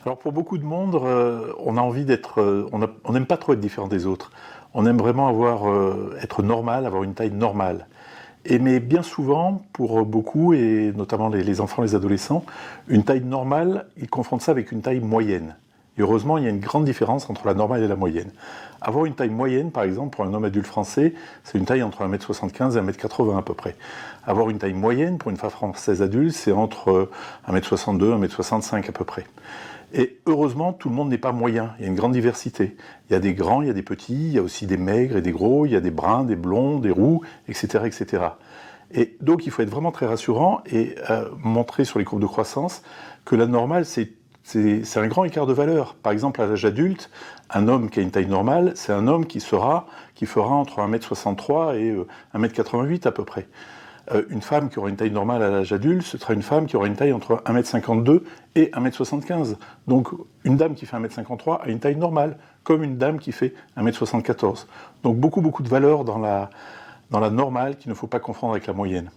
Alors pour beaucoup de monde, on a envie d'être, on n'aime pas trop être différent des autres. On aime vraiment être normal, avoir une taille normale. Mais bien souvent, pour beaucoup, et notamment les enfants, les adolescents, une taille normale, ils confondent ça avec une taille moyenne. Et heureusement, il y a une grande différence entre la normale et la moyenne. Avoir une taille moyenne, par exemple, pour un homme adulte français, c'est une taille entre 1m75 et 1m80 à peu près. Avoir une taille moyenne pour une femme française adulte, c'est entre 1m62 et 1m65 à peu près. Et heureusement, tout le monde n'est pas moyen. Il y a une grande diversité. Il y a des grands, il y a des petits, il y a aussi des maigres et des gros, il y a des bruns, des blonds, des roux, etc., etc. Et donc, il faut être vraiment très rassurant et montrer sur les courbes de croissance que la normale, c'est un grand écart de valeur. Par exemple, à l'âge adulte, un homme qui a une taille normale, c'est un homme qui fera entre 1m63 et 1m88 à peu près. Une femme qui aura une taille normale à l'âge adulte, ce sera une femme qui aura une taille entre 1m52 et 1m75. Donc une dame qui fait 1m53 a une taille normale, comme une dame qui fait 1m74. Donc beaucoup de valeur dans la normale qu'il ne faut pas confondre avec la moyenne.